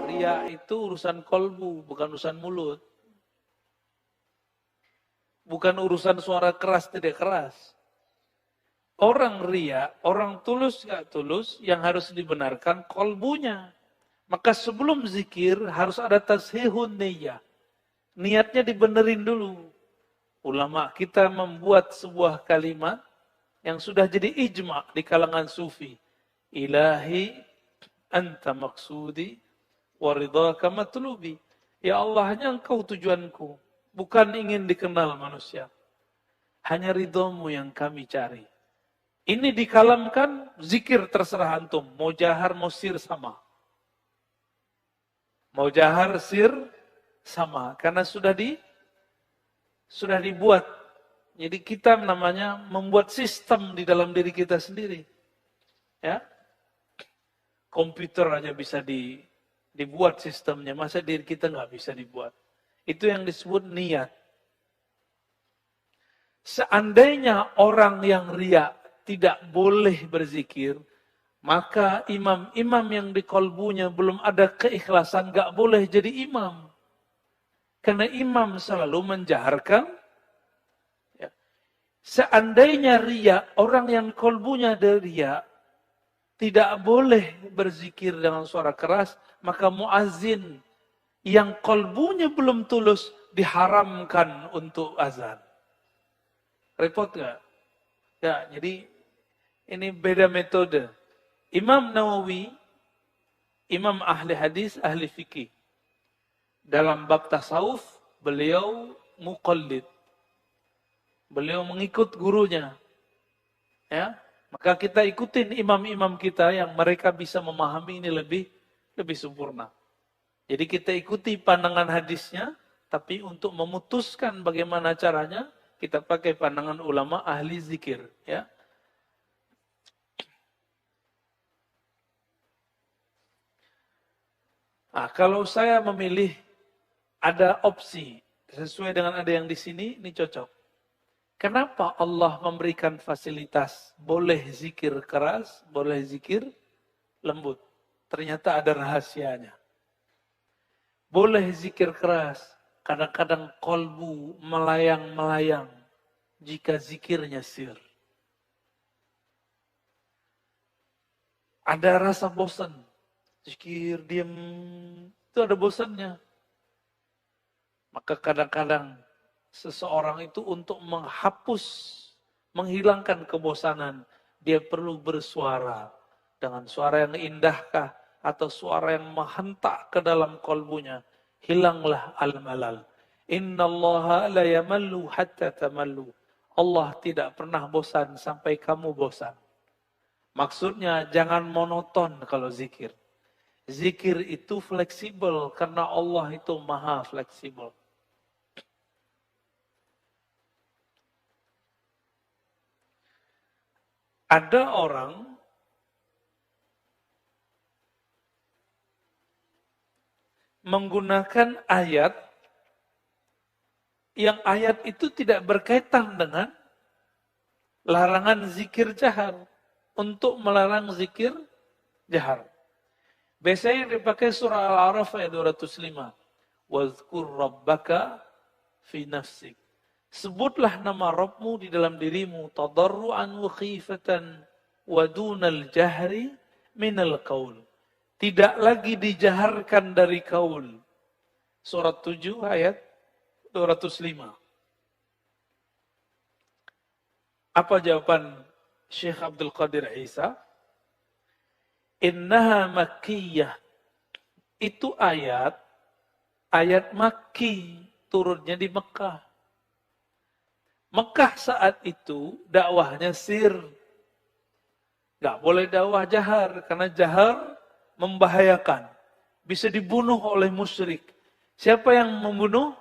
Ria itu urusan kolbu, bukan urusan mulut. Bukan urusan suara keras tidak keras. Orang ria, orang tulus gak tulus, yang harus dibenarkan kolbunya. Maka sebelum zikir harus ada tashihun niyah. Niatnya dibenerin dulu. Ulama kita membuat sebuah kalimat yang sudah jadi ijma' di kalangan sufi. Ilahi anta maksudi waridhaka matlubi. Ya Allah, hanya engkau tujuanku. Bukan ingin dikenal manusia. Hanya ridhomu yang kami cari. Ini dikalamkan, zikir terserah antum. Mau jahar, mau sir sama. Mau jahar, sir sama. Karena sudah dibuat. Jadi kita namanya membuat sistem di dalam diri kita sendiri. Ya, komputer aja bisa dibuat sistemnya. Masa diri kita nggak bisa dibuat? Itu yang disebut niat. Seandainya orang yang riya tidak boleh berzikir, maka imam-imam yang di kolbunya belum ada keikhlasan nggak boleh jadi imam. Karena imam selalu menjaharkan. Ya. Seandainya riya, orang yang kolbunya ada riya, tidak boleh berzikir dengan suara keras, maka muazzin yang kolbunya belum tulus diharamkan untuk azan. Repot nggak? Ya, jadi ini beda metode. Imam Nawawi, imam ahli hadis, ahli fikih. Dalam bab tasawuf, beliau muqallid. Beliau mengikut gurunya. Ya, maka kita ikutin imam-imam kita yang mereka bisa memahami ini lebih sempurna. Jadi kita ikuti pandangan hadisnya, tapi untuk memutuskan bagaimana caranya, kita pakai pandangan ulama ahli zikir. Ya. Nah, kalau saya memilih, ada opsi, sesuai dengan ada yang di sini, ini cocok. Kenapa Allah memberikan fasilitas, boleh zikir keras, boleh zikir lembut? Ternyata ada rahasianya. Boleh zikir keras, kadang-kadang kolbu melayang-melayang jika zikirnya sir. Ada rasa bosan, zikir diam, itu ada bosannya. Maka kadang-kadang seseorang itu untuk menghilangkan kebosanan, dia perlu bersuara dengan suara yang indahkah, atau suara yang menghentak ke dalam kolbunya, hilanglah al-malal. Innallaha la yamallu hatta tamallu. Allah tidak pernah bosan sampai kamu bosan. Maksudnya jangan monoton kalau zikir. Zikir itu fleksibel karena Allah itu maha fleksibel. Ada orang menggunakan ayat yang ayat itu tidak berkaitan dengan larangan zikir jahar, untuk melarang zikir jahar. Biasanya yang dipakai surah Al-A'raf ayat 205. Wazkur rabbaka fi nafsik. Sebutlah nama Rabbmu di dalam dirimu, tadarruan wa khifatan wa dunal jahri minal qaul. Tidak lagi dijaharkan dari kaul. Surat 7 ayat 205. Apa jawaban Syekh Abdul Qadir Isa? Innaha makkiyah. Itu ayat Makki, turunnya di Mekah. Mekah saat itu dakwahnya sir. Gak boleh dakwah jahar, karena jahar membahayakan. Bisa dibunuh oleh musyrik. Siapa yang membunuh?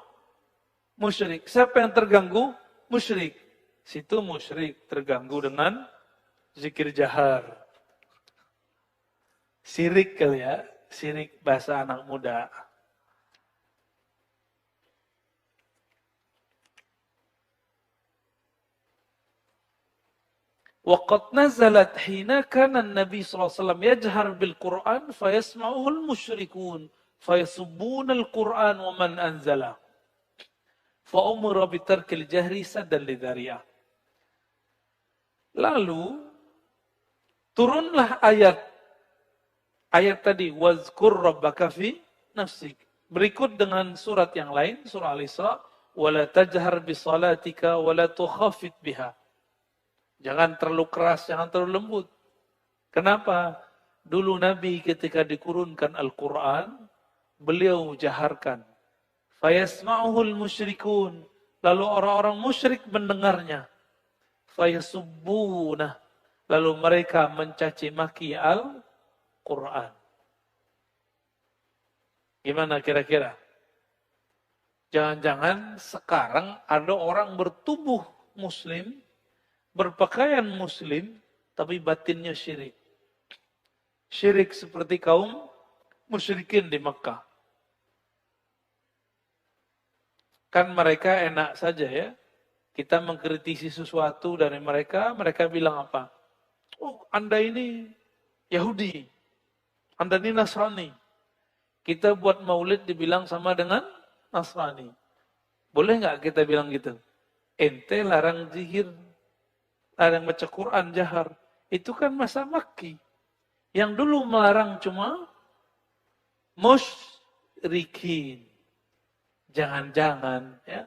Musyrik. Siapa yang terganggu? Musyrik. Situ musyrik terganggu dengan zikir jahar. Sirik kali ya. Sirik bahasa anak muda. Waqad nazalat hina kana Nabi sallallahu alaihi wasallam yajhar bil Quran fayasma'uhu al musyrikun fayasubbuna al-Qur'an wa man anzala. Fa umira bi tarkil jahri saddan lidzari'ah. Lalu turunlah ayat tadi, wazkur rabbaka fi nafsik. Berikut dengan surat yang lain, surah Al-Isra, wala tajhar bisalatika wala tukhafit biha. Jangan terlalu keras, jangan terlalu lembut. Kenapa? Dulu Nabi ketika dikurunkan Al-Quran, beliau jaharkan. Fayasma'uhul musyrikun. Lalu orang-orang musyrik mendengarnya. Fayasubbunah. Lalu mereka mencaci maki Al-Quran. Gimana kira-kira? Jangan-jangan sekarang ada orang bertubuh muslim, berpakaian muslim, tapi batinnya syirik. Syirik seperti kaum musyrikin di Mekah. Kan mereka enak saja ya. Kita mengkritisi sesuatu dari mereka, mereka bilang apa? Oh, Anda ini Yahudi. Anda ini Nasrani. Kita buat maulid dibilang sama dengan Nasrani. Boleh nggak kita bilang gitu? Ente larang zikir, larang baca Quran jahar. Itu kan masa Makki. Yang dulu melarang cuma musyrikin. Jangan-jangan ya.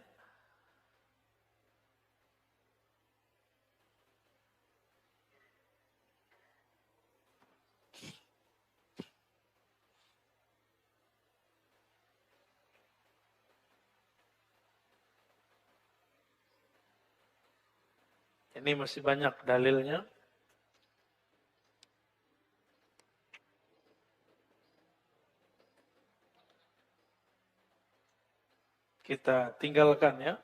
Ini masih banyak dalilnya. Kita tinggalkan ya.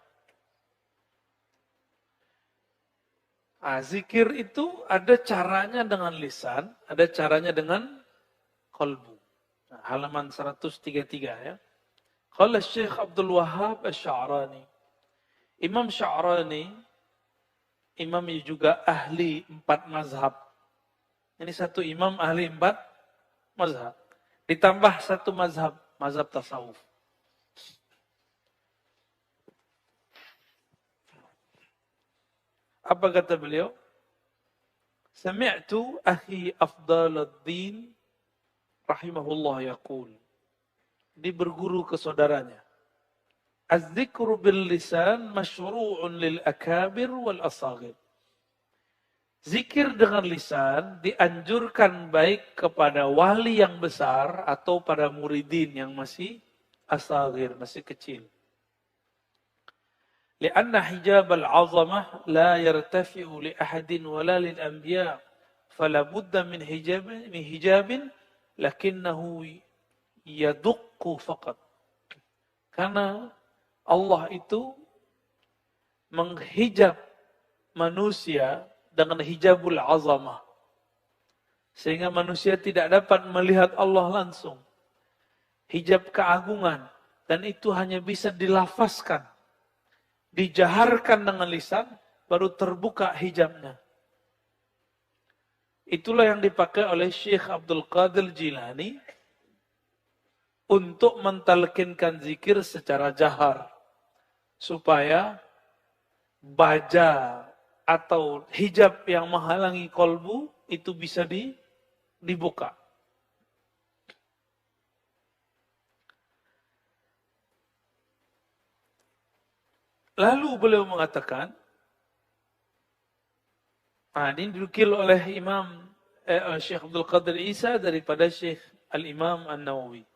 Zikir itu ada caranya dengan lisan, ada caranya dengan qalbu. Nah, halaman 133 ya. Qala Syekh Abdul Wahhab Asy-Sya'rani. Imam Sya'rani, imam juga ahli 4 mazhab. Ini satu imam ahli 4 mazhab. Ditambah satu mazhab, mazhab tasawuf. Apa kata beliau? Sami'tu akhi Afdaluddin rahimahullah yaqul. Dia berguru ke saudaranya. Az-zikru bil lisan masyru'un lil akabir wal asaghir. Zikir dengan lisan dianjurkan baik kepada wali yang besar atau pada muridin yang masih asaghir, masih kecil. Lianna hijab al-'azamah la yartafi'u li ahadin wala lil anbiya. Fala budda min hijabin lakinnahu yadukku faqat. Karena Allah itu menghijab manusia dengan hijabul azamah. Sehingga manusia tidak dapat melihat Allah langsung. Hijab keagungan. Dan itu hanya bisa dilafazkan. Dijaharkan dengan lisan, baru terbuka hijabnya. Itulah yang dipakai oleh Syekh Abdul Qadir Jilani untuk mentalkinkan zikir secara jahar. Supaya baja atau hijab yang menghalangi kolbu itu bisa dibuka. Lalu beliau mengatakan, ini dinukil oleh Imam Syekh Abdul Qadir Isa daripada Syekh Al-Imam An-Nawawi.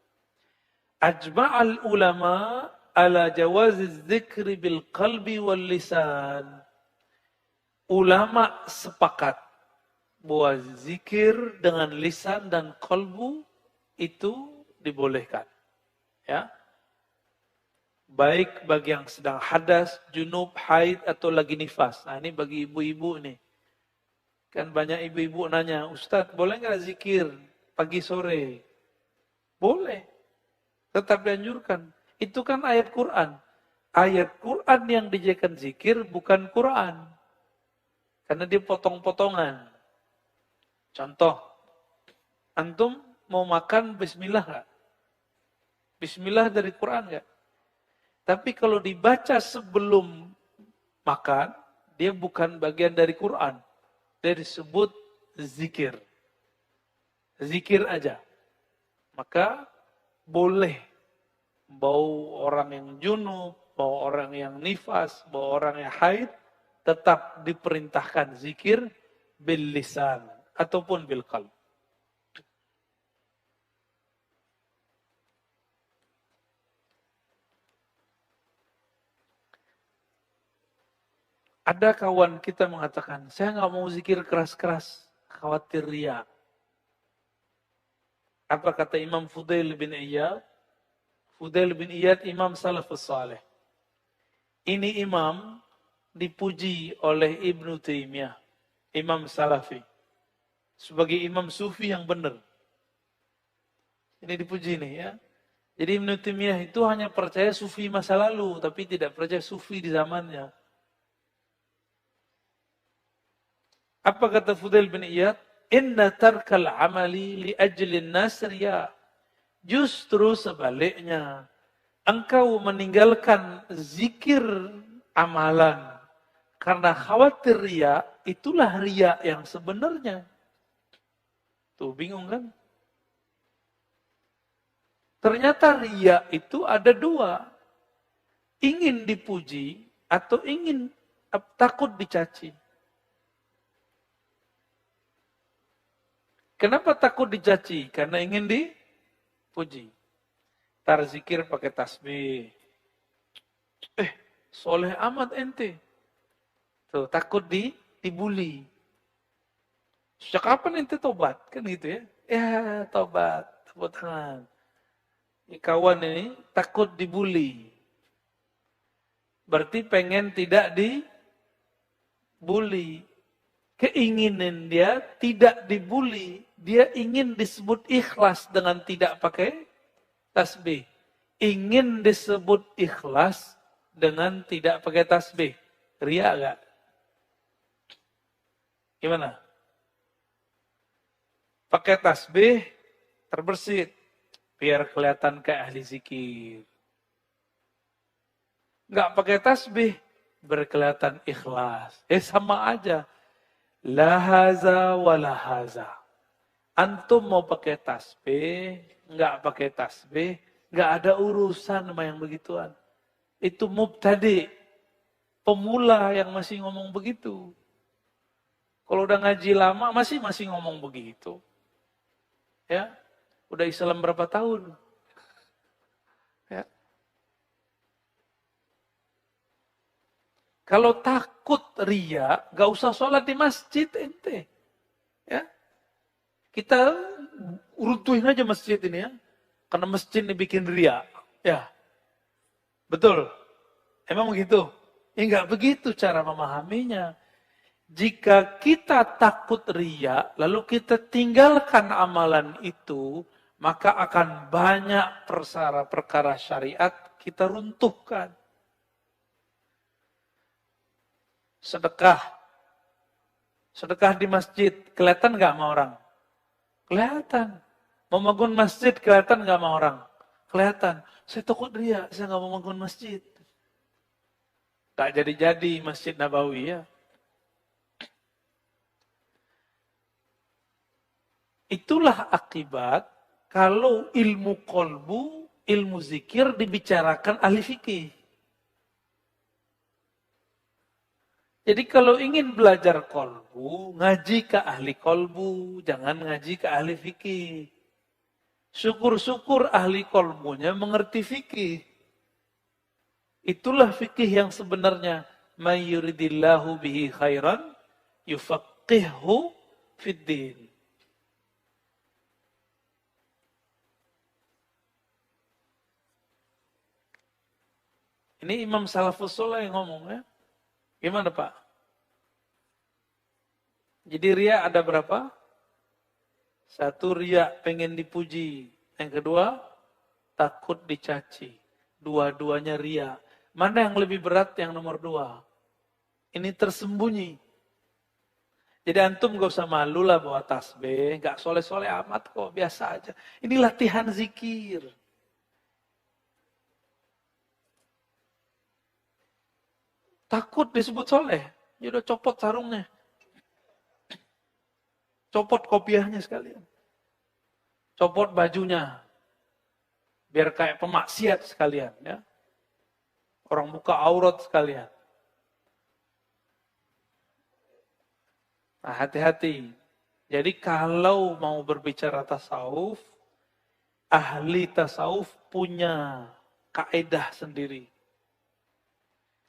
Ajma'al ulama ala jawaziz zikri bil qalbi wal lisan. Ulama sepakat bahwa zikir dengan lisan dan kalbu itu dibolehkan. Ya. Baik bagi yang sedang hadas, junub, haid, atau lagi nifas. Nah ini bagi ibu-ibu nih. Kan banyak ibu-ibu nanya, Ustadz boleh nggak zikir pagi sore? Boleh. Tetap dianjurkan. Itu kan ayat Quran. Ayat Quran yang dijadikan zikir bukan Quran. Karena dia potong-potongan. Contoh, antum mau makan bismillah nggak? Bismillah dari Quran nggak? Tapi kalau dibaca sebelum makan, dia bukan bagian dari Quran. Dia disebut zikir. Zikir aja. Maka boleh bau orang yang junub, bau orang yang nifas, bau orang yang haid, tetap diperintahkan zikir bil lisan ataupun bil qalb. Ada kawan kita mengatakan, saya nggak mau zikir keras-keras, khawatir riya. Apa kata Imam Fudail bin Iyad? Fudail bin Iyad imam salafus saleh. Ini imam dipuji oleh Ibnu Taimiyah, imam salafi, sebagai imam sufi yang benar. Ini dipuji nih ya. Jadi Ibnu Taimiyah itu hanya percaya sufi masa lalu, tapi tidak percaya sufi di zamannya. Apa kata Fudail bin Iyad? Inna tarkal amali li ajlin nas riya. Justru sebaliknya, engkau meninggalkan zikir amalan karena khawatir riya, itulah riya yang sebenarnya. Tuh bingung kan? Ternyata riya itu ada dua. Ingin dipuji atau ingin takut dicaci. Kenapa takut dicaci? Karena ingin dipuji. Tar zikir pakai tasbih. Soleh amat ente. Tuh, takut dibully. Sejak kapan ente tobat? Kan gitu ya. Ya, tobat. Tepuk tangan. Kawan ini takut dibully. Berarti pengen tidak dibully. Keinginan dia tidak dibully. Dia ingin disebut ikhlas dengan tidak pakai tasbih. Ingin disebut ikhlas dengan tidak pakai tasbih. Ria gak? Gimana? Pakai tasbih, terbersit. Biar kelihatan kayak ahli zikir. Gak pakai tasbih, berkelihatan ikhlas. Sama aja. Lahaza wa lahaza. Antum mau pakai tasbih, nggak pakai tasbih, nggak ada urusan sama yang begituan. Itu mubtadi, pemula yang masih ngomong begitu. Kalau udah ngaji lama masih ngomong begitu. Ya, udah Islam berapa tahun? Ya. Kalau takut ria, nggak usah sholat di masjid ente. Ya. Kita runtuhin aja masjid ini ya. Karena masjid ini bikin ria. Ya. Betul. Emang begitu? Ya enggak begitu cara memahaminya. Jika kita takut ria, lalu kita tinggalkan amalan itu, maka akan banyak perkara syariat kita runtuhkan. Sedekah. Sedekah di masjid, kelihatan enggak sama orang? Kelihatan. Membangun masjid kelihatan nggak sama orang? Kelihatan. Saya takut ria, saya nggak mau membangun masjid. Tak jadi-jadi Masjid Nabawi ya. Itulah akibat kalau ilmu kolbu, ilmu zikir dibicarakan ahli fikih. Jadi kalau ingin belajar kolbu, ngaji ke ahli kolbu, jangan ngaji ke ahli fikih. Syukur-syukur ahli kolbunya mengerti fikih. Itulah fikih yang sebenarnya. May yuridillahu bihi khairan, yufaqihhu fiddin. Ini Imam Salafus Saleh yang ngomong ya. Gimana Pak? Jadi ria ada berapa? Satu, ria pengen dipuji. Yang kedua, takut dicaci. Dua-duanya ria. Mana yang lebih berat? Yang nomor 2. Ini tersembunyi. Jadi antum gak usah malu lah bawa tasbih. Gak soleh-soleh amat kok, biasa aja. Ini latihan zikir. Takut disebut soleh. Ya udah copot sarungnya. Copot kopiahnya sekalian. Copot bajunya. Biar kayak pemaksiat sekalian. Ya. Orang buka aurat sekalian. Nah, hati-hati. Jadi kalau mau berbicara tasawuf, ahli tasawuf punya kaedah sendiri.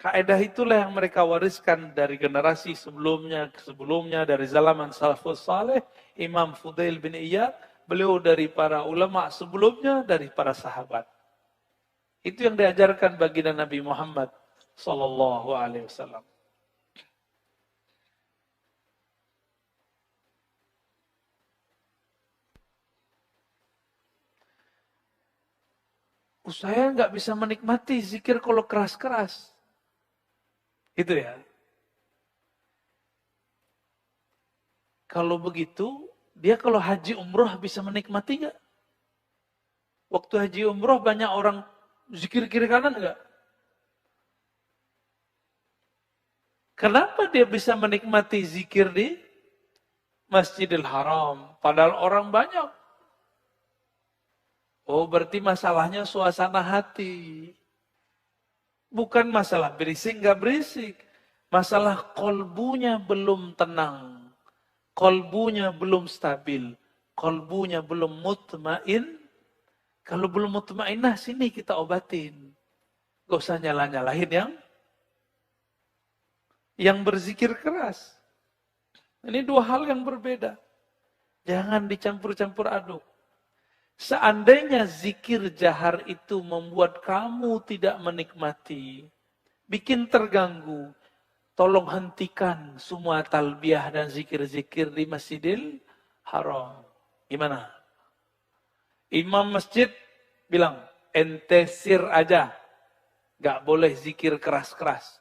Kaedah itulah yang mereka wariskan dari generasi sebelumnya dari zaman salafus saleh, Imam Fudail bin Iyad, beliau dari para ulama sebelumnya, dari para sahabat. Itu yang diajarkan baginda Nabi Muhammad sallallahu alaihi wasallam. Saya nggak bisa menikmati zikir kalau keras-keras. Gitu ya. Kalau begitu, dia kalau haji umroh bisa menikmati nggak? Waktu haji umroh banyak orang zikir kiri kanan nggak? Kenapa dia bisa menikmati zikir di Masjidil Haram? Padahal orang banyak. Oh, berarti masalahnya suasana hati. Bukan masalah berisik nggak berisik. Masalah kolbunya belum tenang. Kolbunya belum stabil. Kolbunya belum mutmain. Kalau belum mutmainah, sini kita obatin. Gak usah nyalah-nyalahin yang berzikir keras. Ini dua hal yang berbeda. Jangan dicampur-campur aduk. Seandainya zikir jahar itu membuat kamu tidak menikmati, bikin terganggu, tolong hentikan semua talbiyah dan zikir-zikir di Masjidil Haram. Gimana? Imam masjid bilang, ente sir aja. Gak boleh zikir keras-keras.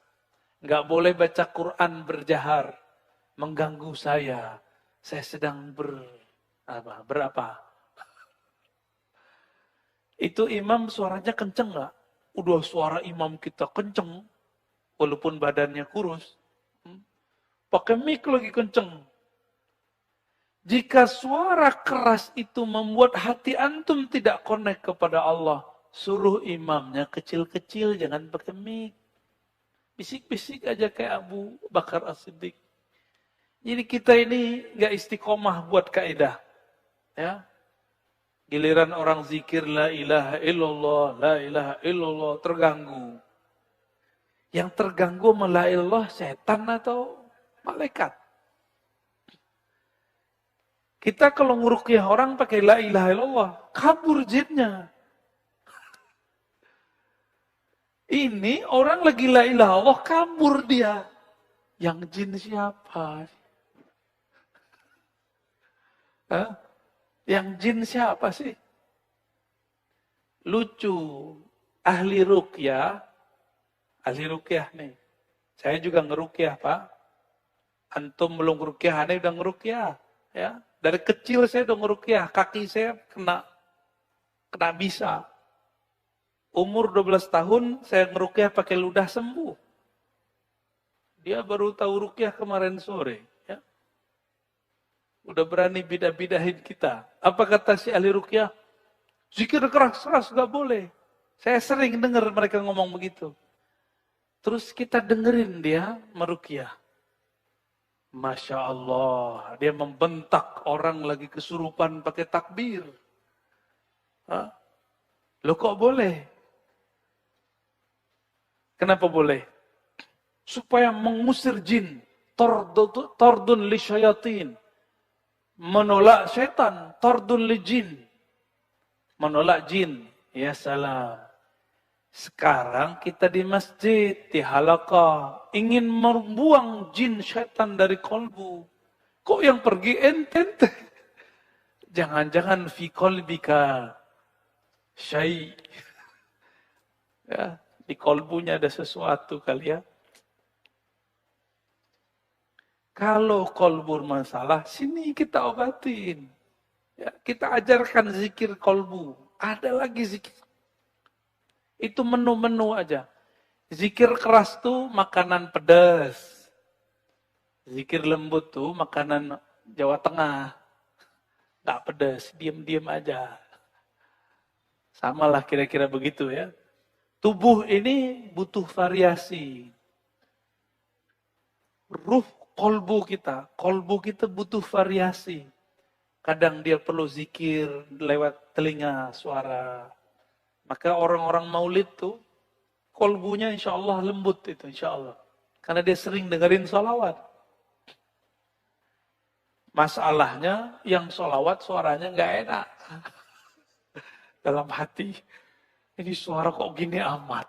Gak boleh baca Quran berjahar. Mengganggu saya. Saya sedang berapa? Itu imam suaranya kenceng gak? Udah suara imam kita kenceng. Walaupun badannya kurus. Pakai mic lagi kenceng. Jika suara keras itu membuat hati antum tidak connect kepada Allah, suruh imamnya kecil-kecil, jangan pakai mic. Bisik-bisik aja kayak Abu Bakar As-Siddiq. Jadi kita ini gak istiqomah buat kaidah. Ya. Giliran orang zikir la ilaha illallah, terganggu. Yang terganggu sama la ilallah setan atau malaikat. Kita kalau nguruqyah orang pakai la ilaha illallah, kabur jinnya. Ini orang lagi la ilaha illallah, kabur dia. Yang jin siapa? Hah? Yang jin siapa sih? Lucu. Ahli ruqyah nih. Saya juga ngeruqyah, Pak. Antum belum ngeruqyah, aneh udah ngeruqyah. Ya. Dari kecil saya udah ngeruqyah, kaki saya kena bisa. Umur 12 tahun saya ngeruqyah pakai ludah sembuh. Dia baru tahu ruqyah kemarin sore. Ya. Udah berani bidah-bidahin kita. Apa kata si ahli ruqyah? Zikir keras-keras gak boleh. Saya sering dengar mereka ngomong begitu. Terus kita dengerin dia meruqyah. Masya Allah, dia membentak orang lagi kesurupan pakai takbir. Hah? Loh kok boleh? Kenapa boleh? Supaya mengusir jin. Tordun li syayatin. Menolak setan. Tordun li jin. Menolak jin. Ya salam. Sekarang kita di masjid, di halaqah, ingin membuang jin setan dari kolbu. Kok yang pergi ente? Jangan-jangan fi kolbika syai. Ya, di kolbunya ada sesuatu kali ya. Kalau kolbu masalah, sini kita obatin. Ya, kita ajarkan zikir kolbu. Ada lagi zikir. Itu menu-menu aja. Zikir keras tuh makanan pedas. Zikir lembut tuh makanan Jawa Tengah. Nggak pedas, diam-diam aja. Samalah kira-kira begitu ya. Tubuh ini butuh variasi. Ruh kolbu kita butuh variasi. Kadang dia perlu zikir lewat telinga suara. Maka orang-orang maulid tuh kolbunya insya Allah lembut itu insya Allah. Karena dia sering dengerin sholawat. Masalahnya yang sholawat suaranya nggak enak. Dalam hati. Ini suara kok gini amat.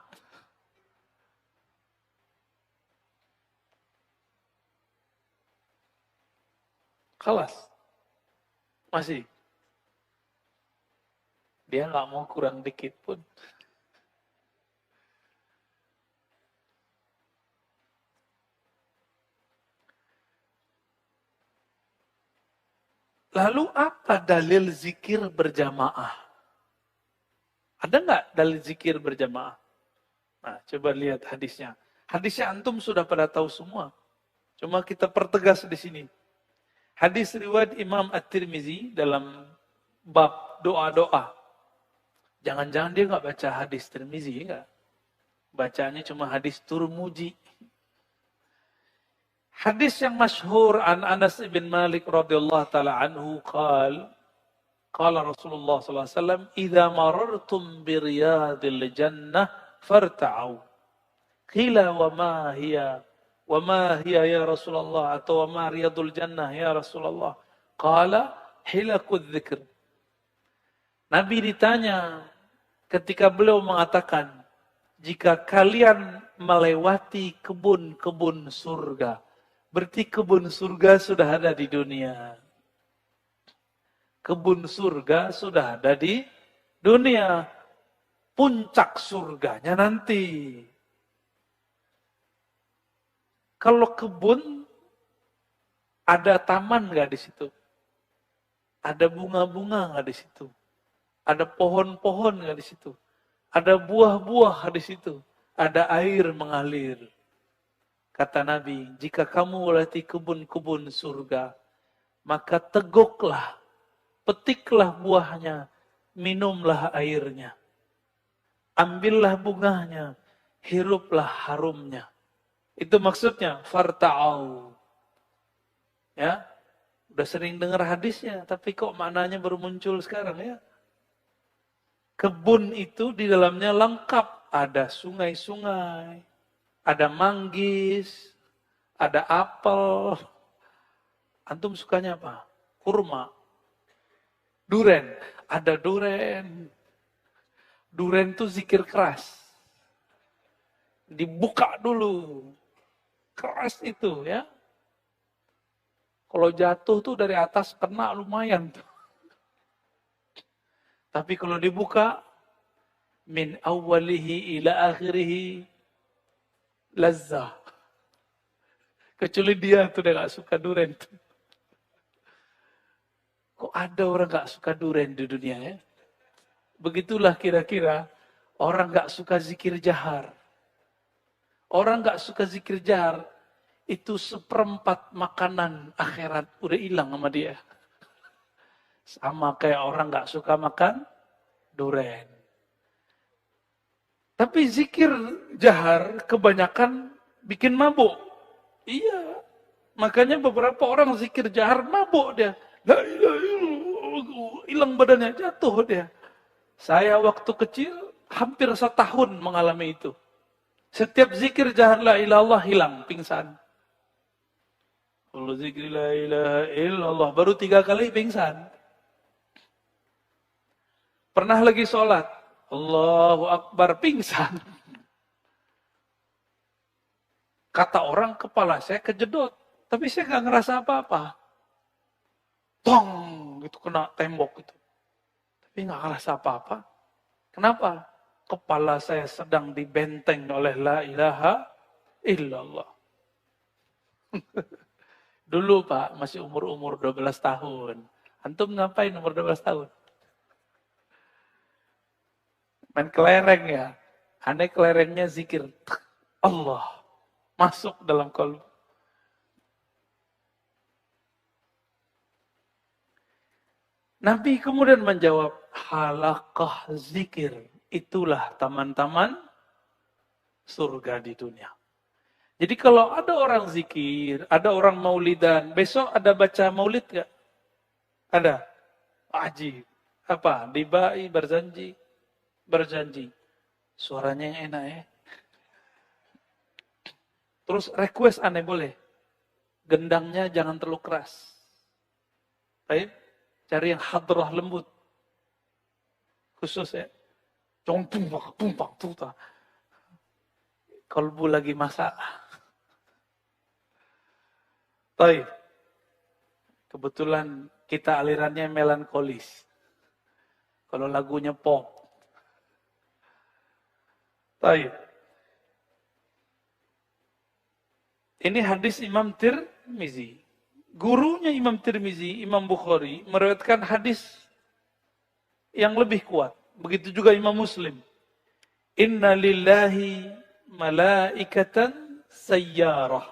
Kelas. Masih. Dia nggak mau kurang dikit pun. Lalu apa dalil zikir berjamaah? Ada nggak dalil zikir berjamaah? Nah, coba lihat hadisnya. Hadisnya antum sudah pada tahu semua. Cuma kita pertegas di sini. Hadis riwayat Imam At-Tirmizi dalam bab doa-doa. Jangan-jangan dia nggak baca hadis Tirmizi, enggak? Bacanya cuma hadis Turmuji. Hadis yang masyhur an Anas bin Malik radhiyallahu taala anhu qala Rasulullah sallallahu alaihi wasallam idza marartum bi riyadil jannah farta'u qila wa ma hiya ya Rasulullah atau wa ma riyadul jannah ya Rasulullah qala hilakudz dzikr. Nabi ditanya ketika beliau mengatakan jika kalian melewati kebun-kebun surga, berarti kebun surga sudah ada di dunia. Kebun surga sudah ada di dunia. Puncak surganya nanti. Kalau kebun, ada taman nggak di situ? Ada bunga-bunga nggak di situ? Ada pohon-pohon nggak di situ? Ada buah-buah di situ? Ada air mengalir. Kata Nabi, jika kamu melewati kebun-kebun surga, maka teguklah, petiklah buahnya, minumlah airnya. Ambillah bunganya, hiruplah harumnya. Itu maksudnya, farta'au. Ya, udah sering dengar hadisnya, tapi kok maknanya baru muncul sekarang ya? Kebun itu di dalamnya lengkap, ada sungai-sungai, ada manggis, ada apel. Antum sukanya apa? Kurma. Duren. Ada duren. Duren itu zikir keras. Dibuka dulu. Keras itu ya. Kalau jatuh tuh dari atas kena lumayan tuh. Tapi kalau dibuka, min awwalihi ila akhirihi lazzah. Kecuali dia tuh udah gak suka duren tuh. Kok ada orang gak suka duren di dunia ya? Begitulah kira-kira orang gak suka zikir jahar. Orang gak suka zikir jahar, itu seperempat makanan akhirat udah hilang sama dia. Sama kayak orang gak suka makan duren. Tapi zikir jahar kebanyakan bikin mabuk. Iya. Makanya beberapa orang zikir jahar mabuk dia. La ilaha illallah. Hilang badannya, jatuh dia. Saya waktu kecil hampir setahun mengalami itu. Setiap zikir jahar la ilaha illallah hilang, pingsan. Kalau zikir la ilaha illallah baru 3 kali pingsan. Pernah lagi sholat, Allahu Akbar, pingsan. Kata orang kepala saya kejedot, tapi saya nggak ngerasa apa-apa. Tong, gitu kena tembok itu. Tapi nggak ngerasa apa-apa. Kenapa? Kepala saya sedang dibenteng oleh la ilaha illallah. Dulu Pak, masih umur 12 tahun. Antum ngapain umur 12 tahun? Main kelereng ya. Aneh kelerengnya zikir. Allah masuk dalam kalbu. Nabi kemudian menjawab, halaqah zikir, itulah taman-taman surga di dunia. Jadi kalau ada orang zikir, ada orang maulidan, besok ada baca maulid gak? Ada. Ajib. Apa? Dibai berjanji. Berjanji. Suaranya yang enak ya. Terus request aneh boleh. Gendangnya jangan terlalu keras. Baik. Cari yang hadrah lembut. Khusus ya. Tumpak, tumpak, tumpak. Kalbu lagi masak. Baik. Kebetulan kita alirannya melankolis. Kalau lagunya pop. Baik. Ini hadis Imam Tirmizi. Gurunya Imam Tirmizi, Imam Bukhari, meriwayatkan hadis yang lebih kuat. Begitu juga Imam Muslim. Inna lillahi malaikatan sayyarah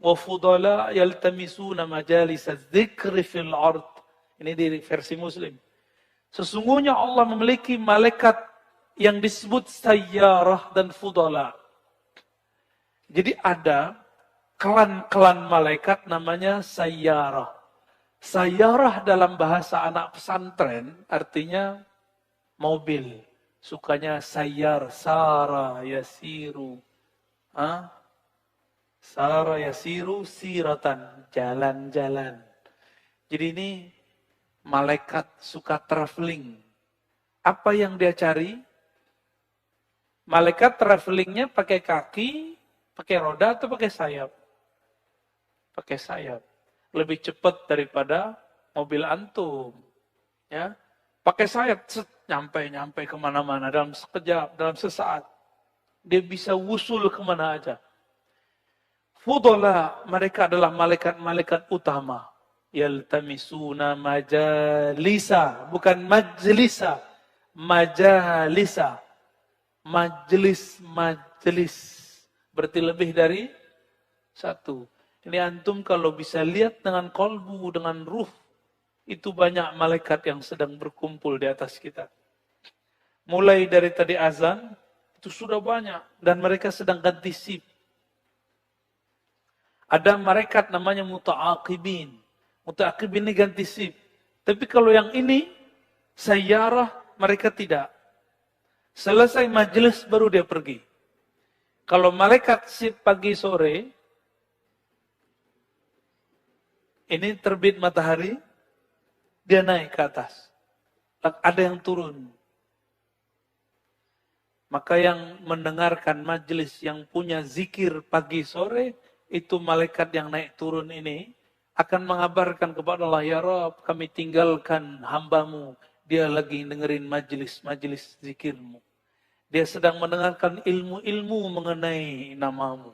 wa fudala yaltamisuna majalis az-zikri fil ard. Ini di versi Muslim. Sesungguhnya Allah memiliki malaikat yang disebut sayyarah dan fudala. Jadi ada klan-klan malaikat namanya sayyarah. Sayyarah dalam bahasa anak pesantren artinya mobil. Sukanya sayyar, sara, yasiru. Sara, yasiru, siratan. Jalan-jalan. Jadi ini malaikat suka traveling. Apa yang dia cari? Malaikat travelingnya pakai kaki, pakai roda atau pakai sayap? Pakai sayap. Lebih cepat daripada mobil antum. Ya, pakai sayap, nyampe kemana-mana dalam sekejap, dalam sesaat. Dia bisa wusul kemana aja. Fudala, mereka adalah malaikat-malaikat utama. Yaltamisuna majalisa, bukan majlisa. Majalisa. Majelis. Berarti lebih dari satu. Ini antum kalau bisa lihat dengan kolbu, dengan ruh. Itu banyak malaikat yang sedang berkumpul di atas kita. Mulai dari tadi azan, itu sudah banyak. Dan mereka sedang ganti sip. Ada malaikat namanya muta'aqibin. Muta'aqibin ini ganti sip. Tapi kalau yang ini, sayyarah, mereka tidak. Selesai majelis baru dia pergi. Kalau malaikat sip pagi sore, ini terbit matahari, dia naik ke atas. Ada yang turun. Maka yang mendengarkan majelis yang punya zikir pagi sore, itu malaikat yang naik turun ini, akan mengabarkan kepada Allah, ya Rabb, kami tinggalkan hambamu. Dia lagi dengerin majelis zikirmu. Dia sedang mendengarkan ilmu-ilmu mengenai namamu.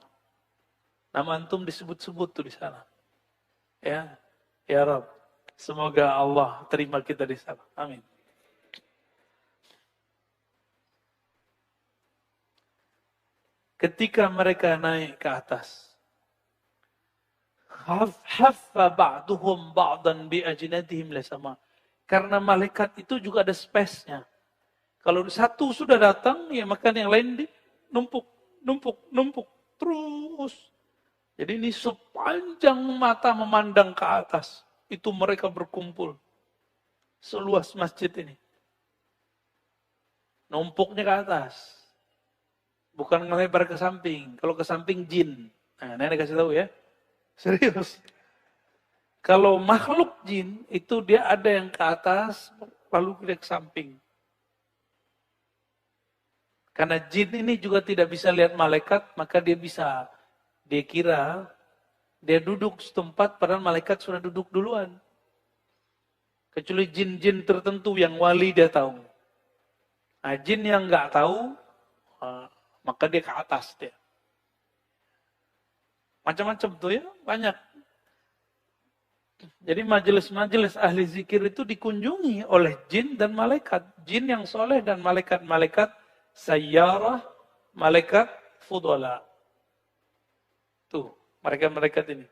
Nama antum disebut-sebut tuh di sana. Ya, ya Rabb. Semoga Allah terima kita di sana. Amin. Ketika mereka naik ke atas, haffa ba'duhum ba'dan bi ajnadihim lasama. Karena malaikat itu juga ada space-nya. Kalau satu sudah datang, ya maka yang lain numpuk terus. Jadi ini sepanjang mata memandang ke atas, itu mereka berkumpul. Seluas masjid ini. Numpuknya ke atas. Bukan ngelebar ke samping. Kalau ke samping jin. Nah, nenek kasih tahu ya. Serius. Kalau makhluk jin, itu dia ada yang ke atas, lalu dia ke samping. Karena jin ini juga tidak bisa lihat malaikat, maka dia kira, dia duduk setempat, padahal malaikat sudah duduk duluan. Kecuali jin-jin tertentu yang wali dia tahu. Nah, jin yang nggak tahu, maka dia ke atas dia. Macam-macam tuh ya, banyak. Jadi majelis-majelis ahli zikir itu dikunjungi oleh jin dan malaikat. Jin yang soleh dan malaikat-malaikat sayyarah, malaikat fudala. Tuh, mereka-mereka ini.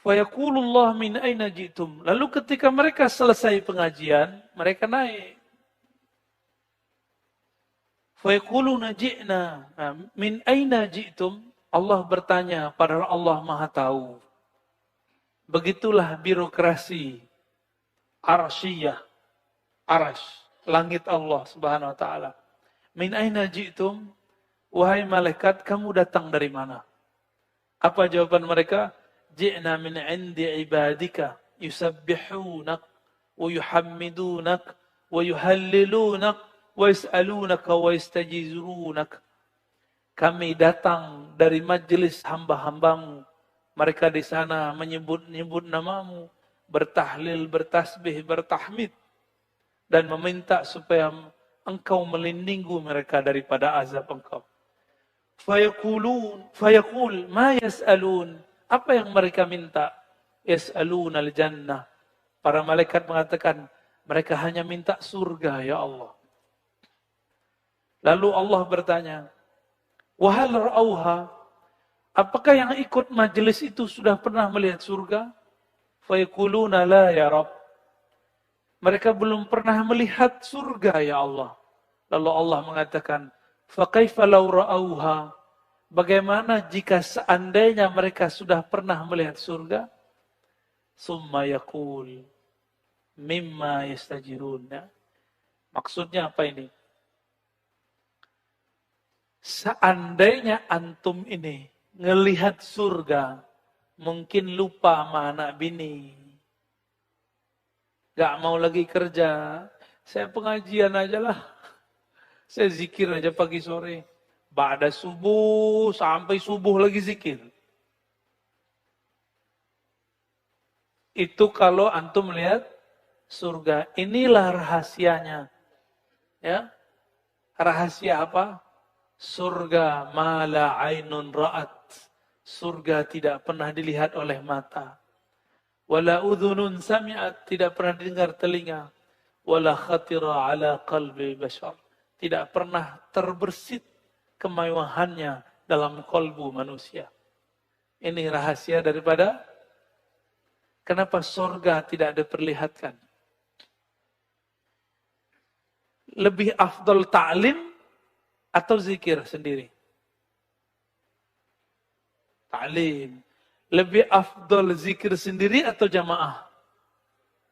Fayaqulullah min aina ji'tum. Lalu ketika mereka selesai pengajian, mereka naik. Fayaquluna ji'na. Min aina ji'tum? Allah bertanya, padahal Allah Maha tahu. Begitulah birokrasi arsyiyah, arash, langit Allah Subhanahu wa taala. Min aina ji'tum? Wahai malaikat, kamu datang dari mana? Apa jawaban mereka? Ji'na min 'indi ibadika yusabbihunak wa yuhammidunak wa yuhallilunak wa yas'alunaka wa yastajizurunak. Kami datang dari majelis hamba-hambamu. Mereka di sana menyebut-nyebut namamu, bertahlil, bertasbih, bertahmid, dan meminta supaya engkau melindungi mereka daripada azab engkau. Fayaqul, ma yas'alun. Apa yang mereka minta? Yas'alun al-jannah. Para malaikat mengatakan, mereka hanya minta surga, ya Allah. Lalu Allah bertanya, wahal ra'auha, apakah yang ikut majelis itu sudah pernah melihat surga? Fayaquluna la ya Rabb. Mereka belum pernah melihat surga, ya Allah. Lalu Allah mengatakan, faqaifa law ra'auha. Bagaimana jika seandainya mereka sudah pernah melihat surga? Summa yaqul mimma yastajirun. Maksudnya apa ini? Seandainya antum ini ngelihat surga, mungkin lupa sama anak bini. Gak mau lagi kerja. Saya pengajian aja lah. Saya zikir aja pagi sore. Ba'da subuh sampai subuh lagi zikir. Itu kalau antum melihat surga. Inilah rahasianya. Ya. Rahasia apa? Surga mala ainun ra'at. Surga tidak pernah dilihat oleh mata. Wala udhunun sami'at. Tidak pernah didengar telinga. Wala khatira ala qalbi bashar. Tidak pernah terbersit kemewahannya dalam kolbu manusia. Ini rahasia daripada kenapa surga tidak diperlihatkan. Lebih afdal ta'lim atau zikir sendiri? Ta'lim. Lebih afdal zikir sendiri atau jamaah?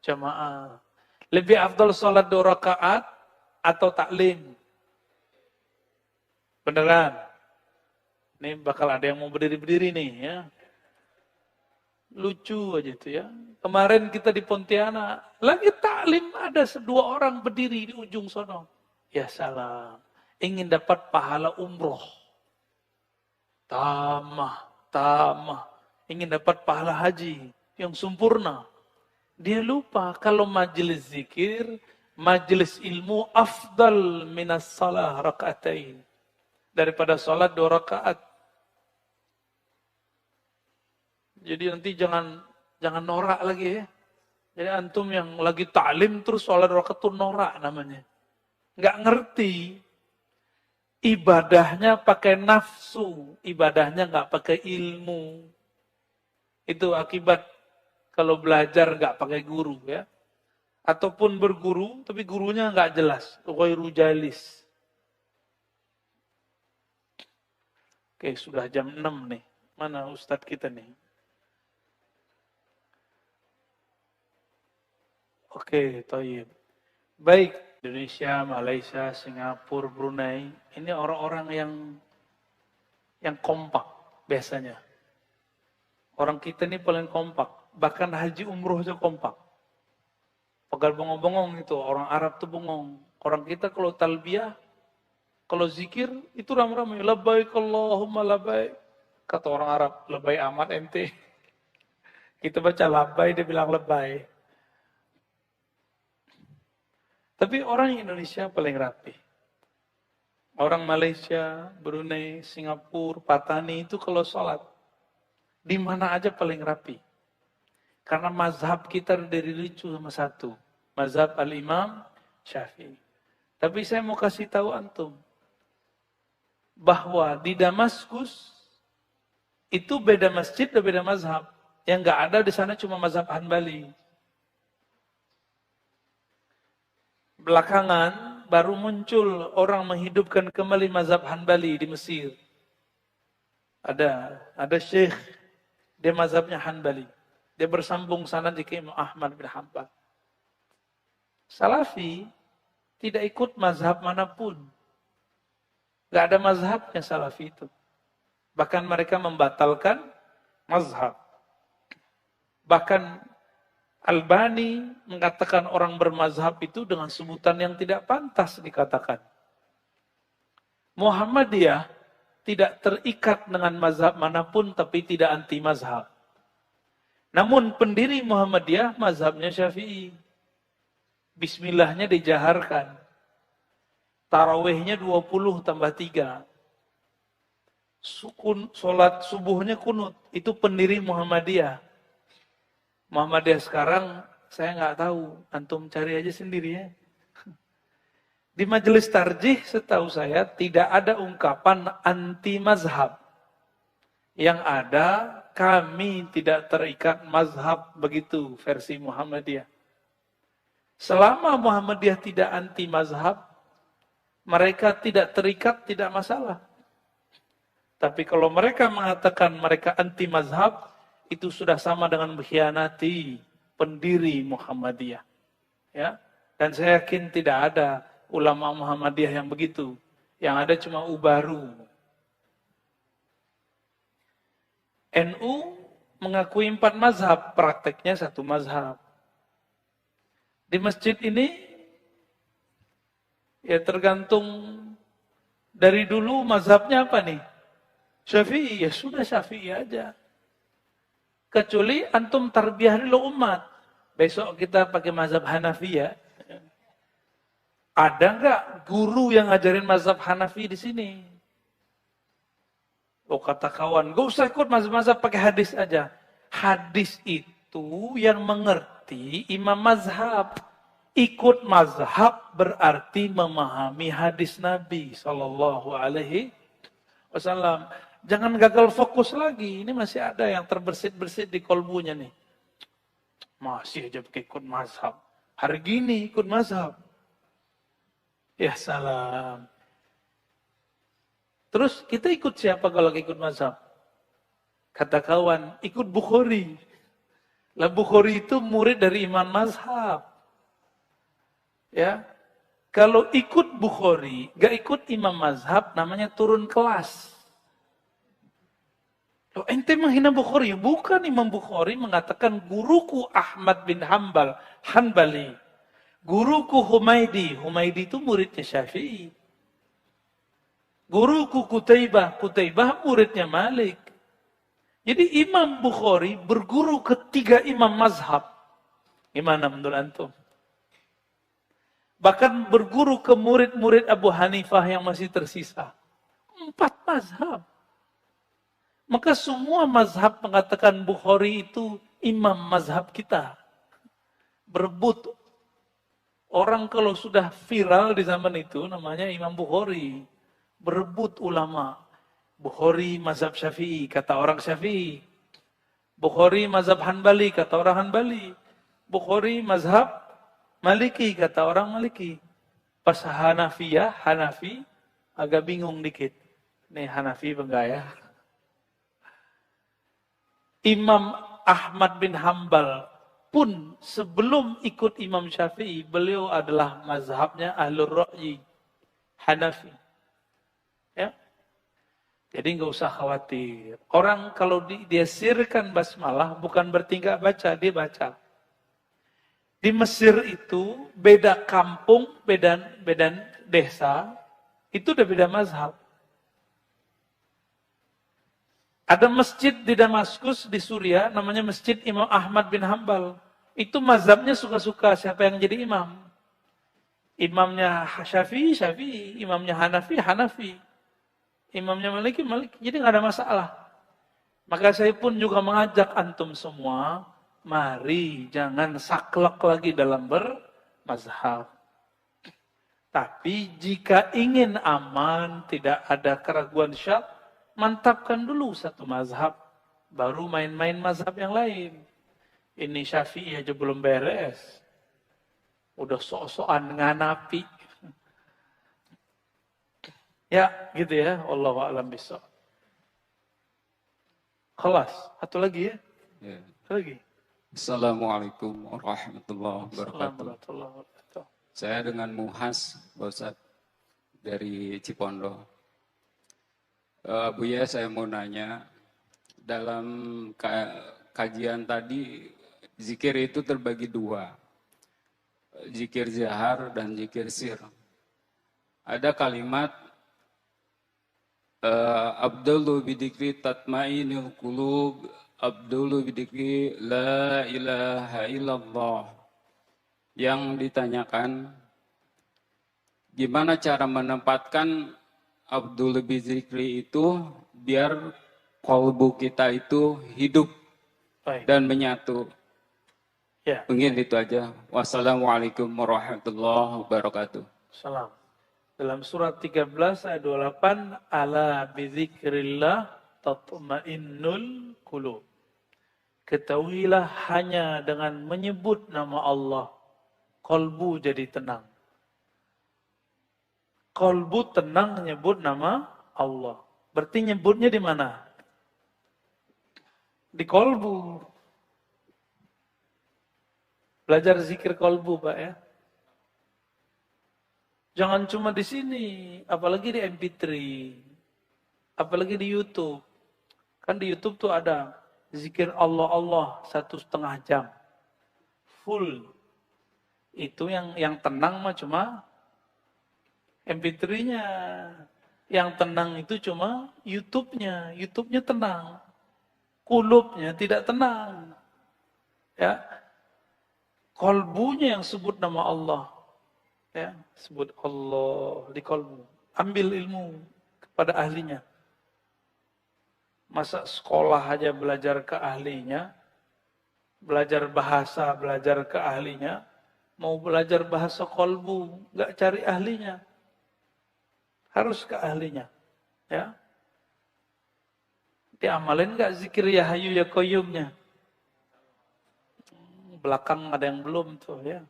Jamaah. Lebih afdal sholat 2 rakaat atau ta'lim? Beneran? Ini bakal ada yang mau berdiri-berdiri nih ya. Lucu aja itu ya. Kemarin kita di Pontianak, lagi taklim ada 2 orang berdiri di ujung sono. Ya salam. Ingin dapat pahala umroh. Tamah. Ingin dapat pahala haji yang sempurna. Dia lupa kalau majelis zikir, majelis ilmu afdal minas salah rakaatain. Daripada sholat 2 rakaat. Jadi nanti jangan norak lagi ya. Jadi antum yang lagi ta'lim terus sholat 2 rakaat itu norak namanya. Nggak ngerti. Ibadahnya pakai nafsu. Ibadahnya nggak pakai ilmu. Itu akibat kalau belajar nggak pakai guru ya. Ataupun berguru tapi gurunya nggak jelas. Ghairu jalis. Oke, sudah jam 6 nih. Mana Ustadz kita nih? Oke, thayyib. Baik, Indonesia, Malaysia, Singapura, Brunei, ini orang-orang yang kompak biasanya. Orang kita ini paling kompak, bahkan haji umroh aja kompak. Pegal bengong-bengong itu, orang Arab tuh bengong. Orang kita kalau talbiyah, kalau zikir itu ramai-ramai. Labbaik Allahumma labbaik. Kata orang Arab, lebay amat ente. Kita baca labbaik, dia bilang lebay. Tapi orang Indonesia paling rapi. Orang Malaysia, Brunei, Singapura, Patani itu kalau sholat, di mana aja paling rapi. Karena mazhab kita dari lucu sama satu. Mazhab Al-Imam Syafi'i. Tapi saya mau kasih tahu antum. Bahwa di Damaskus, Itu beda masjid dan beda mazhab. Yang nggak ada di sana cuma mazhab Hanbali. Belakangan baru muncul orang menghidupkan kembali mazhab Hanbali di Mesir. Ada syekh, dia mazhabnya Hanbali. Dia bersambung sanad ke Imam Ahmad bin Hanbal. Salafi tidak ikut mazhab manapun. Gak ada mazhabnya Salafi itu. Bahkan mereka membatalkan mazhab. Bahkan Albani mengatakan orang bermazhab itu dengan sebutan yang tidak pantas dikatakan. Muhammadiyah tidak terikat dengan mazhab manapun tapi tidak anti mazhab. Namun pendiri Muhammadiyah mazhabnya Syafi'i. Bismillahnya dijaharkan. Tarawihnya 20 tambah 3. Sholat subuhnya kunut. Itu pendiri Muhammadiyah. Muhammadiyah sekarang saya nggak tahu. Antum cari aja sendiri ya. Di majelis tarjih setahu saya tidak ada ungkapan anti mazhab. Yang ada kami tidak terikat mazhab, begitu versi Muhammadiyah. Selama Muhammadiyah tidak anti mazhab, mereka tidak terikat, tidak masalah. Tapi kalau mereka mengatakan mereka anti mazhab, itu sudah sama dengan mengkhianati pendiri Muhammadiyah. Ya, dan saya yakin tidak ada ulama Muhammadiyah yang begitu. Yang ada cuma ubaru. NU mengakui 4 mazhab, prakteknya 1 mazhab. Di masjid ini, ya tergantung dari dulu mazhabnya apa nih? Syafi'i, ya sudah Syafi'i aja. Kecuali antum tarbiyah dulu umat. Besok kita pakai mazhab Hanafi ya. Ada nggak guru yang ngajarin mazhab Hanafi di sini? Oh kata kawan, gak usah ikut mazhab-mazhab, pakai hadis aja. Hadis itu yang mengerti imam mazhab. Ikut mazhab berarti memahami hadis Nabi Sallallahu Alaihi Wasallam. Jangan gagal fokus lagi. Ini masih ada yang terbersit-bersit di kolbunya nih. Masih aja pakai ikut mazhab. Hari gini ikut mazhab. Ya salam. Terus kita ikut siapa kalau ikut mazhab? Kata kawan, ikut Bukhari. Lah Bukhari itu murid dari imam mazhab. Ya. Kalau ikut Bukhari, gak ikut imam mazhab, namanya turun kelas. Loh, ente menghina Bukhari? Bukan, Imam Bukhari mengatakan guruku Ahmad bin Hanbali. Guruku Humaidi. Humaidi itu muridnya Syafi'i. Guruku Qutaibah muridnya Malik. Jadi Imam Bukhari berguru ketiga imam mazhab. Gimana menurut antum? Bahkan berguru ke murid-murid Abu Hanifah yang masih tersisa. 4 mazhab. Maka semua mazhab mengatakan Bukhari itu imam mazhab kita. Berebut. Orang kalau sudah viral di zaman itu namanya Imam Bukhari. Berebut ulama. Bukhari mazhab Syafi'i, kata orang Syafi'i. Bukhari mazhab Hanbali, kata orang Hanbali. Bukhari mazhab Maliki, kata orang Maliki. Pas Hanafi, agak bingung dikit. Nih Hanafi penggaya. Imam Ahmad bin Hanbal pun sebelum ikut Imam Syafi'i, beliau adalah mazhabnya Ahlur Ra'yi, Hanafi. Ya. Jadi nggak usah khawatir. Orang kalau dia sirkan basmalah bukan berarti nggak baca, dia baca. Di Mesir itu beda kampung, beda desa, itu udah beda mazhab. Ada masjid di Damaskus, di Suriah, namanya Masjid Imam Ahmad bin Hanbal. Itu mazhabnya suka-suka siapa yang jadi imam. Imamnya Syafi'i, imamnya Hanafi. Imamnya Maliki. Jadi nggak ada masalah. Maka saya pun juga mengajak antum semua, mari jangan saklek lagi dalam bermazhab. Tapi jika ingin aman, tidak ada keraguan syak, Mantapkan dulu satu mazhab, baru main-main mazhab yang lain. Ini Syafi'i aja belum beres. Udah sok-sokan nganapi. Ya, gitu ya. Wallahu a'lam bishawab. Kelas. Satu lagi ya. Ya. Satu lagi. Assalamualaikum warahmatullahi wabarakatuh. Assalamualaikum warahmatullahi wabarakatuh. Saya dengan Muhas, Pak Ustadz, dari Cipondo. Buya, saya mau nanya, dalam kajian tadi, zikir itu terbagi dua. Zikir jahar dan zikir sir. Ada kalimat, Abdullu bidikri tatmainil qulub, Abdullu bidikri la ilaha illallah. Yang ditanyakan, gimana cara menempatkan Abdul Bizikri itu biar kalbu kita itu hidup dan menyatu. Ya. Mungkin itu aja. Wassalamualaikum warahmatullahi wabarakatuh. Salam. Dalam surat 13 ayat 28, ala bizikrillah tatma'innul qulub. Ketahuilah hanya dengan menyebut nama Allah, kalbu jadi tenang. Kalbu tenang nyebut nama Allah. Berarti nyebutnya di mana? Di kalbu. Belajar zikir kalbu, Pak ya. Jangan cuma di sini, apalagi di MP3, apalagi di YouTube. Kan di YouTube tuh ada zikir Allah 1,5 jam. Full. Itu yang tenang mah cuma MP3-nya. Yang tenang itu cuma YouTube-nya. YouTube-nya tenang. Kulubnya tidak tenang. Ya. Kolbunya yang sebut nama Allah. Ya, sebut Allah di kolbu. Ambil ilmu kepada ahlinya. Masa sekolah aja belajar ke ahlinya, belajar bahasa, belajar ke ahlinya, mau belajar bahasa kolbu, nggak cari ahlinya. Harus ke ahlinya. Ya. Diamalin nggak zikir ya hayu ya qayyumnya? Belakang ada yang belum tuh ya.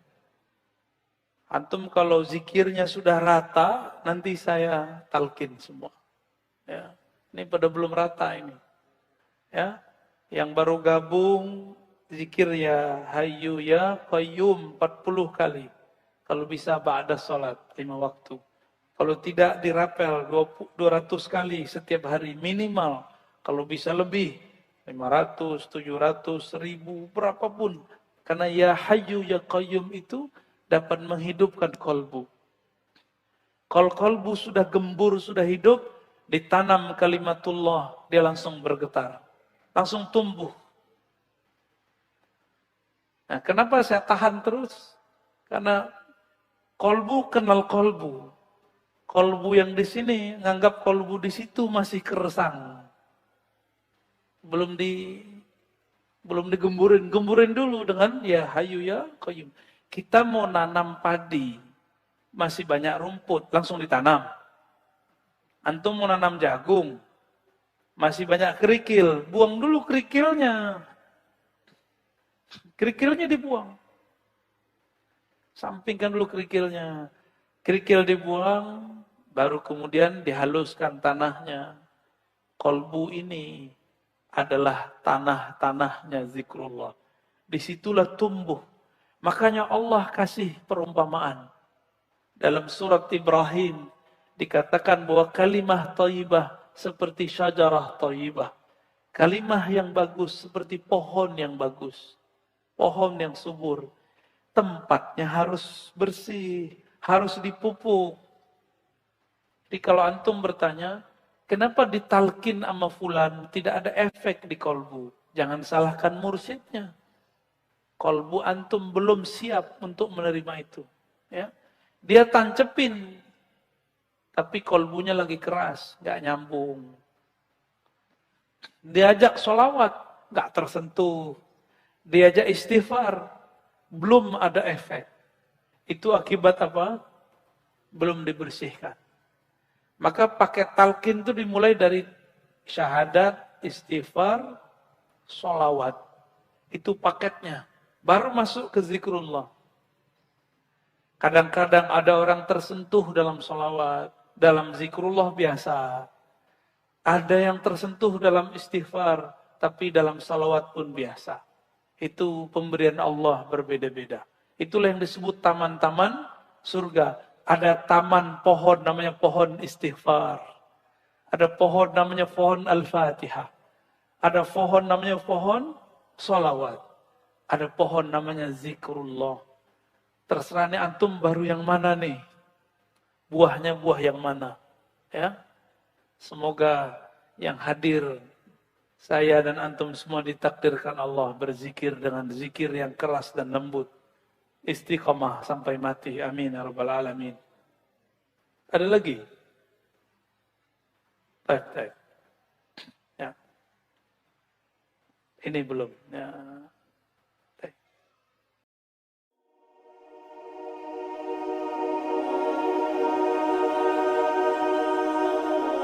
Antum kalau zikirnya sudah rata, nanti saya talkin semua. Ya. Ini pada belum rata ini. Ya. Yang baru gabung zikir ya hayu ya qayyum 40 kali. Kalau bisa ba'da salat 5 waktu. Kalau tidak dirapel 200 kali setiap hari minimal. Kalau bisa lebih 500, 700, 1000, berapapun. Karena ya hayu ya qayyum itu dapat menghidupkan kolbu. Kalau kolbu sudah gembur, sudah hidup, ditanam kalimatullah, dia langsung bergetar. Langsung tumbuh. Nah, kenapa saya tahan terus? Karena kolbu kenal kolbu. Kolbu yang di sini nganggap kolbu di situ masih keresang. Belum digemburin. Gemburin dulu dengan ya hayu ya qayyum. Kita mau nanam padi, masih banyak rumput, langsung ditanam. Antum mau nanam jagung, masih banyak kerikil, buang dulu kerikilnya. Kerikilnya dibuang. Sampingkan dulu kerikilnya. Kerikil dibuang, baru kemudian dihaluskan tanahnya. Kolbu ini adalah tanah-tanahnya zikrullah. Disitulah tumbuh. Makanya Allah kasih perumpamaan. Dalam surat Ibrahim dikatakan bahwa kalimah thayyibah seperti syajarah thayyibah. Kalimah yang bagus seperti pohon yang bagus. Pohon yang subur. Tempatnya harus bersih, harus dipupuk. Jadi kalau antum bertanya, kenapa ditalkin sama fulan tidak ada efek di kolbu? Jangan salahkan mursyidnya. Kolbu antum belum siap untuk menerima itu. Ya. Dia tancepin, tapi kolbunya lagi keras, nggak nyambung. Diajak sholawat, nggak tersentuh. Diajak istighfar, belum ada efek. Itu akibat apa? Belum dibersihkan. Maka pakai talqin itu dimulai dari syahadat, istighfar, sholawat. Itu paketnya. Baru masuk ke zikrullah. Kadang-kadang ada orang tersentuh dalam sholawat, dalam zikrullah biasa. Ada yang tersentuh dalam istighfar, tapi dalam sholawat pun biasa. Itu pemberian Allah berbeda-beda. Itulah yang disebut taman-taman surga. Ada taman pohon namanya pohon istighfar. Ada pohon namanya pohon Al-Fatihah. Ada pohon namanya pohon sholawat. Ada pohon namanya zikrullah. Terserah nih antum baru yang mana nih? Buahnya buah yang mana? Ya. Semoga yang hadir saya dan antum semua ditakdirkan Allah berzikir dengan zikir yang keras dan lembut. Istiqamah sampai mati. Amin ya rabbal alamin. Ada lagi? Baik. Ya. Ini belum. Ya.